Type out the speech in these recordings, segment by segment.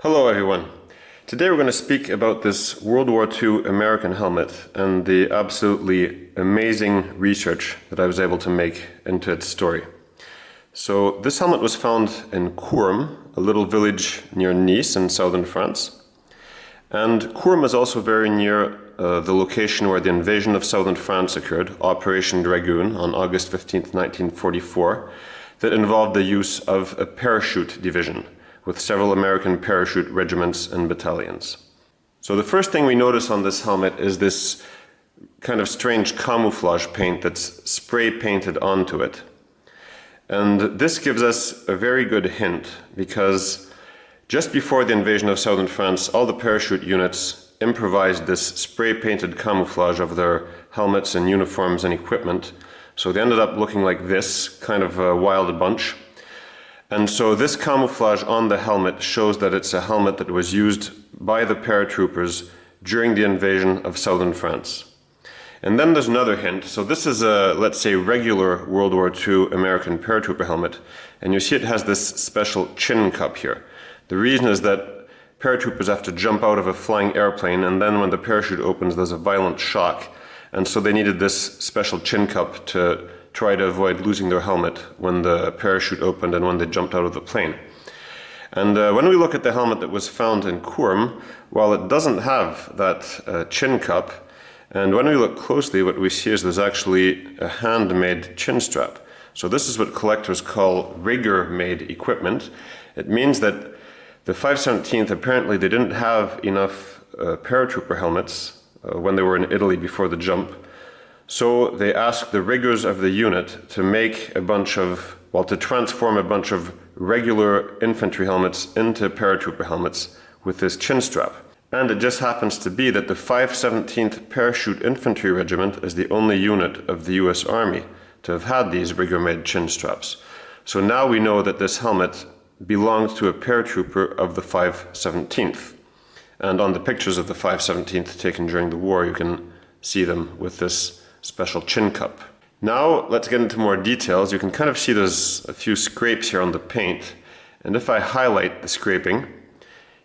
Hello everyone. Today we're going to speak about this World War II American helmet and the absolutely amazing research that I was able to make into its story. So this helmet was found in Courmes, a little village near Nice in southern France. And Courmes is also very near the location where the invasion of southern France occurred, Operation Dragoon, on August 15th, 1944, that involved the use of a parachute division, with several American parachute regiments and battalions. So the first thing we notice on this helmet is this kind of strange camouflage paint that's spray painted onto it. And this gives us a very good hint because just before the invasion of southern France, all the parachute units improvised this spray painted camouflage of their helmets and uniforms and equipment. So they ended up looking like this, kind of a wild bunch. And so this camouflage on the helmet shows that it's a helmet that was used by the paratroopers during the invasion of southern France. And then there's another hint. So this is a, let's say, regular World War II American paratrooper helmet. And you see it has this special chin cup here. The reason is that paratroopers have to jump out of a flying airplane, and then when the parachute opens, there's a violent shock. And so they needed this special chin cup to try to avoid losing their helmet when the parachute opened and when they jumped out of the plane. And when we look at the helmet that was found in Courmes, while it doesn't have that chin cup, and when we look closely, what we see is there's actually a handmade chin strap. So this is what collectors call rigger-made equipment. It means that the 517th, apparently they didn't have enough paratrooper helmets when they were in Italy before the jump. So they asked the riggers of the unit to make to transform a bunch of regular infantry helmets into paratrooper helmets with this chin strap. And it just happens to be that the 517th Parachute Infantry Regiment is the only unit of the US Army to have had these rigger-made chin straps. So now we know that this helmet belongs to a paratrooper of the 517th. And on the pictures of the 517th taken during the war, you can see them with this special chin cup. Now let's get into more details. You can kind of see there's a few scrapes here on the paint. And if I highlight the scraping,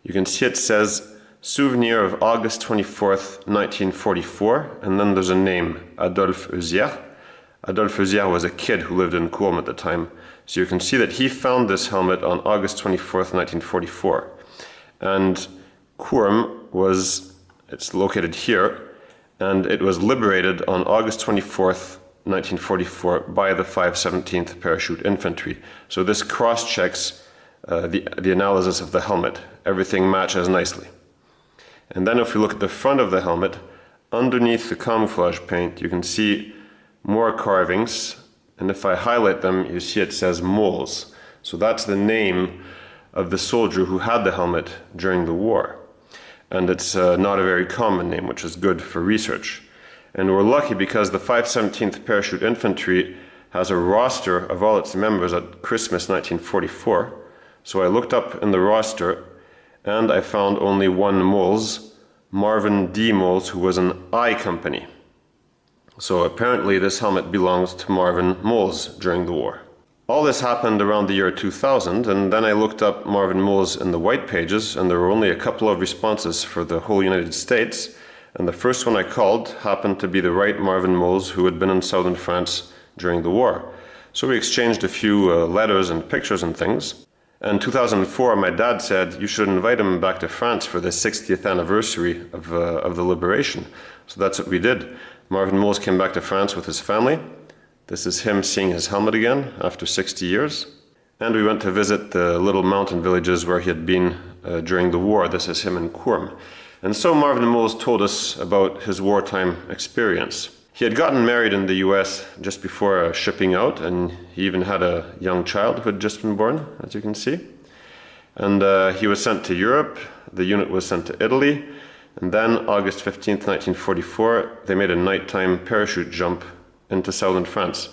you can see it says Souvenir of August 24th, 1944. And then there's a name, Adolphe Eusière. Adolphe Eusière was a kid who lived in Courmes at the time. So you can see that he found this helmet on August 24th, 1944. And Courmes it's located here, and it was liberated on August 24th, 1944 by the 517th Parachute Infantry. So this cross-checks the analysis of the helmet. Everything matches nicely. And then if we look at the front of the helmet, underneath the camouflage paint, you can see more carvings. And if I highlight them, you see it says Moles. So that's the name of the soldier who had the helmet during the war. And it's not a very common name, which is good for research. And we're lucky because the 517th Parachute Infantry has a roster of all its members at Christmas 1944. So I looked up in the roster and I found only one Moles, Marvin D. Moles, who was an I company. So apparently this helmet belongs to Marvin Moles during the war. All this happened around the year 2000, and then I looked up Marvin Moles in the white pages, and there were only a couple of responses for the whole United States. And the first one I called happened to be the right Marvin Moles, who had been in southern France during the war. So we exchanged a few letters and pictures and things. And in 2004, my dad said, you should invite him back to France for the 60th anniversary of the liberation. So that's what we did. Marvin Moles came back to France with his family. This is him seeing his helmet again after 60 years. And we went to visit the little mountain villages where he had been during the war. This is him in Courmes. And so Marvin Moles told us about his wartime experience. He had gotten married in the US just before shipping out, and he even had a young child who had just been born, as you can see. And he was sent to Europe. The unit was sent to Italy. And then August 15th, 1944, they made a nighttime parachute jump into southern France.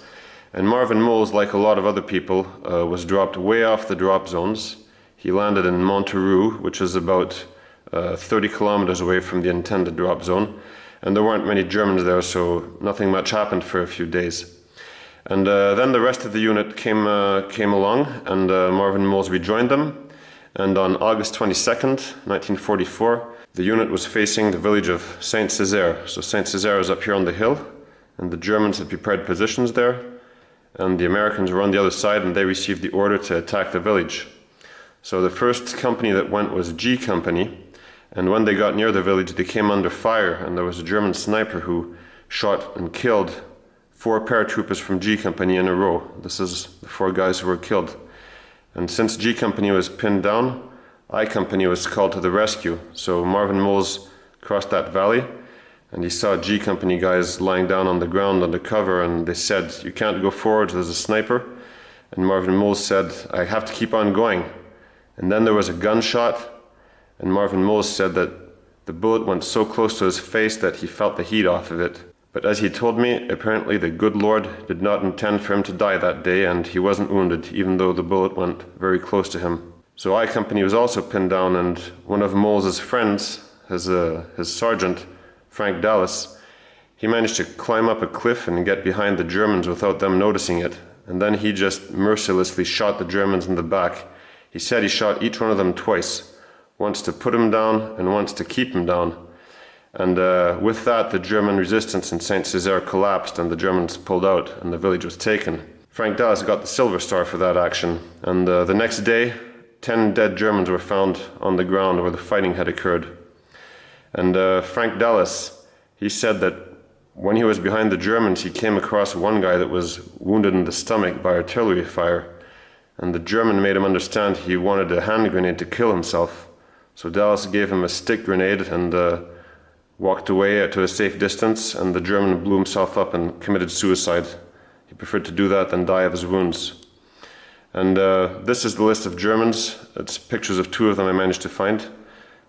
And Marvin Moles, like a lot of other people, was dropped way off the drop zones. He landed in Montereau, which is about 30 kilometers away from the intended drop zone. And there weren't many Germans there, so nothing much happened for a few days. And then the rest of the unit came along, and Marvin Moles rejoined them. And on August 22nd, 1944, the unit was facing the village of Saint-Césaire. So Saint-Césaire is up here on the hill, and the Germans had prepared positions there, and the Americans were on the other side, and they received the order to attack the village. So the first company that went was G Company, and when they got near the village, they came under fire, and there was a German sniper who shot and killed 4 paratroopers from G Company in a row. This is the 4 guys who were killed. And since G Company was pinned down, I Company was called to the rescue. So Marvin Moles crossed that valley, and he saw G Company guys lying down on the ground under cover, and they said, "You can't go forward, there's a sniper." And Marvin Moles said, "I have to keep on going." And then there was a gunshot, and Marvin Moles said that the bullet went so close to his face that he felt the heat off of it. But as he told me, apparently the good Lord did not intend for him to die that day, and he wasn't wounded, even though the bullet went very close to him. So I Company was also pinned down, and one of Moles' friends, his sergeant, Frank Dallas, he managed to climb up a cliff and get behind the Germans without them noticing it. And then he just mercilessly shot the Germans in the back. He said he shot each one of them twice, once to put him down and once to keep him down. And with that, the German resistance in Saint-Césaire collapsed, and the Germans pulled out, and the village was taken. Frank Dallas got the Silver Star for that action, and the next day, 10 dead Germans were found on the ground where the fighting had occurred. And Frank Dallas, he said that when he was behind the Germans, he came across one guy that was wounded in the stomach by artillery fire, and the German made him understand he wanted a hand grenade to kill himself. So Dallas gave him a stick grenade and walked away to a safe distance, and the German blew himself up and committed suicide. He preferred to do that than die of his wounds. And this is the list of Germans. It's pictures of 2 of them I managed to find.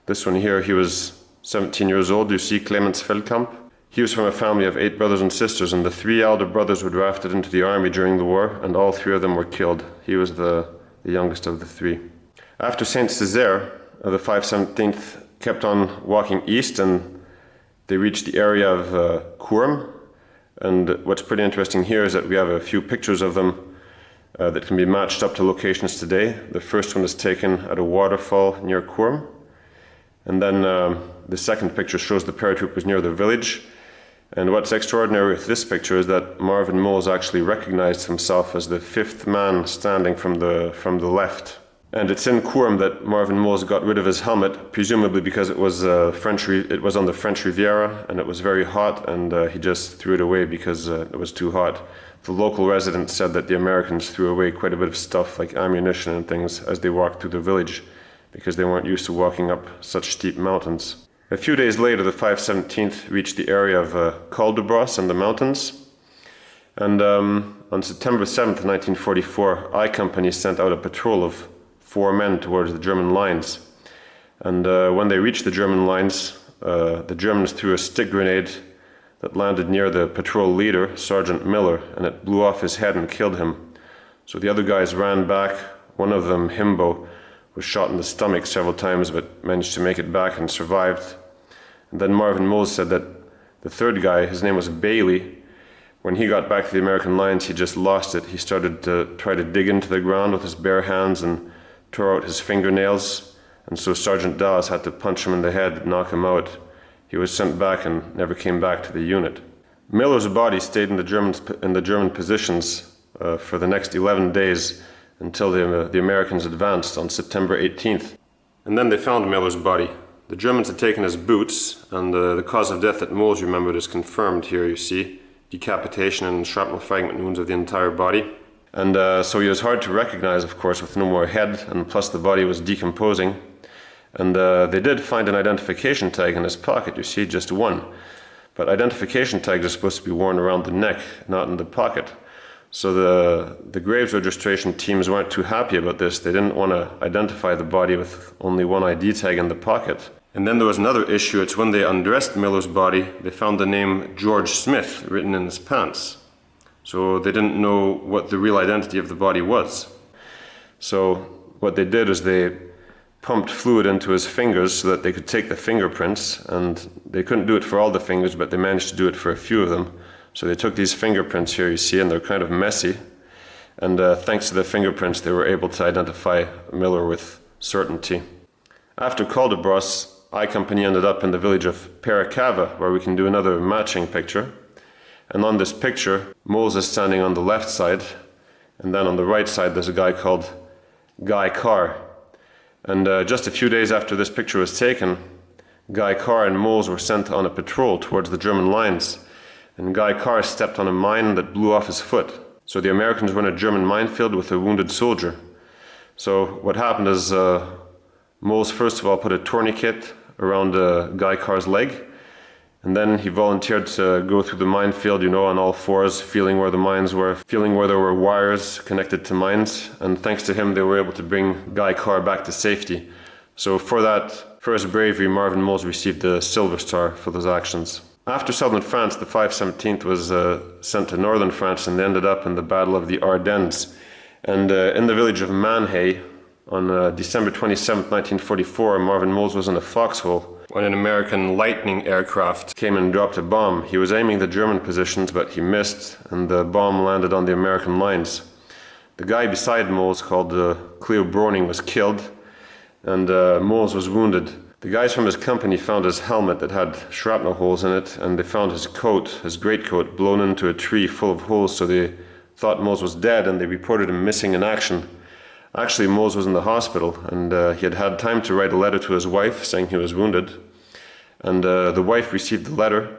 This one here, he was 17 years old. You see Clemens Feldkamp. He was from a family of 8 brothers and sisters, and the 3 elder brothers were drafted into the army during the war, and all 3 of them were killed. He was the youngest of the 3. After Saint-Césaire, the 517th kept on walking east, and they reached the area of Courmes. And what's pretty interesting here is that we have a few pictures of them that can be matched up to locations today. The first one is taken at a waterfall near Courmes. And then the second picture shows the paratroopers near the village. And what's extraordinary with this picture is that Marvin Moles actually recognized himself as the 5th man standing from the left. And it's in Courmes that Marvin Moles got rid of his helmet, presumably because it was on the French Riviera, and it was very hot, and he just threw it away because it was too hot. The local residents said that the Americans threw away quite a bit of stuff like ammunition and things as they walked through the village, because they weren't used to walking up such steep mountains. A few days later, the 517th reached the area of Caldebras and the mountains. And on September 7th, 1944, I Company sent out a patrol of 4 men towards the German lines. And when they reached the German lines, the Germans threw a stick grenade that landed near the patrol leader, Sergeant Miller, and it blew off his head and killed him. So the other guys ran back. One of them, Himbo, was shot in the stomach several times but managed to make it back and survived. And then Marvin Moles said that the 3rd guy, his name was Bailey, when he got back to the American lines, he just lost it. He started to try to dig into the ground with his bare hands and tore out his fingernails, and so Sergeant Dallas had to punch him in the head, knock him out. He was sent back and never came back to the unit. Miller's body stayed in the German positions for the next 11 days until the Americans advanced on September 18th. And then they found Miller's body. The Germans had taken his boots, and the cause of death that Moles remembered is confirmed here, you see. Decapitation and shrapnel fragment wounds of the entire body. And so he was hard to recognize, of course, with no more head, and plus the body was decomposing. And they did find an identification tag in his pocket, you see, just one. But identification tags are supposed to be worn around the neck, not in the pocket. So the graves registration teams weren't too happy about this. They didn't want to identify the body with only one ID tag in the pocket. And then there was another issue. It's when they undressed Miller's body, they found the name George Smith written in his pants. So they didn't know what the real identity of the body was. So what they did is they pumped fluid into his fingers so that they could take the fingerprints, and they couldn't do it for all the fingers, but they managed to do it for a few of them. So they took these fingerprints here, you see, and they're kind of messy. And thanks to the fingerprints, they were able to identify Miller with certainty. After Caldebras, I Company ended up in the village of Pierra, Cava, where we can do another matching picture. And on this picture, Moles is standing on the left side, and then on the right side there's a guy called Guy Carr. And just a few days after this picture was taken, Guy Carr and Moles were sent on a patrol towards the German lines, and Guy Carr stepped on a mine that blew off his foot. So the Americans were in a German minefield with a wounded soldier. So what happened is Moles first of all put a tourniquet around Guy Carr's leg, and then he volunteered to go through the minefield, you know, on all fours, feeling where the mines were, feeling where there were wires connected to mines, and thanks to him they were able to bring Guy Carr back to safety. So for that first bravery, Marvin Moles received the Silver Star for those actions. After southern France, the 517th was sent to northern France, and they ended up in the Battle of the Ardennes. And in the village of Manhay, on December 27, 1944, Marvin Moles was in a foxhole when an American Lightning aircraft came and dropped a bomb. He was aiming the German positions, but he missed, and the bomb landed on the American lines. The guy beside Moles, called Cleo Broning, was killed, and Moles was wounded. The guys from his company found his helmet that had shrapnel holes in it, and they found his coat, his greatcoat, blown into a tree full of holes, so they thought Moles was dead, and they reported him missing in action. Actually, Moles was in the hospital, and he had had time to write a letter to his wife saying he was wounded. And the wife received the letter,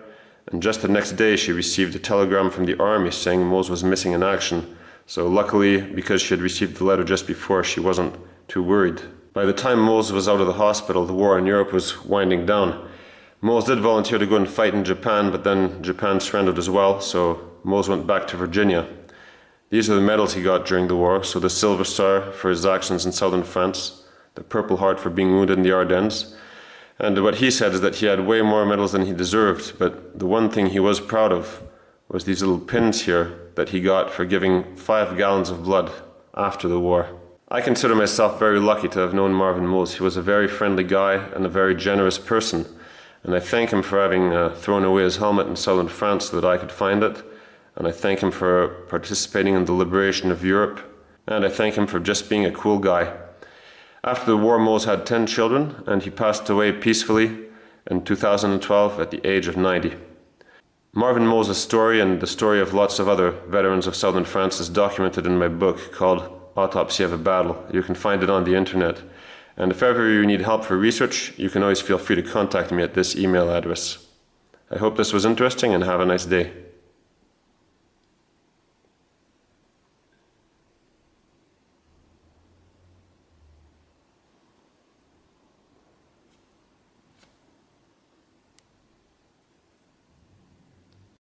and just the next day she received a telegram from the army saying Moles was missing in action. So luckily, because she had received the letter just before, she wasn't too worried. By the time Moles was out of the hospital, the war in Europe was winding down. Moles did volunteer to go and fight in Japan, but then Japan surrendered as well, so Moles went back to Virginia. These are the medals he got during the war, so the Silver Star for his actions in southern France, the Purple Heart for being wounded in the Ardennes. And what he said is that he had way more medals than he deserved, but the one thing he was proud of was these little pins here that he got for giving 5 gallons of blood after the war. I consider myself very lucky to have known Marvin Moles. He was a very friendly guy and a very generous person, and I thank him for having thrown away his helmet in southern France so that I could find it. And I thank him for participating in the liberation of Europe. And I thank him for just being a cool guy. After the war, Moles had 10 children, and he passed away peacefully in 2012 at the age of 90. Marvin Moles' story and the story of lots of other veterans of southern France is documented in my book called Autopsy of a Battle. You can find it on the internet. And if ever you need help for research, you can always feel free to contact me at this email address. I hope this was interesting, and have a nice day.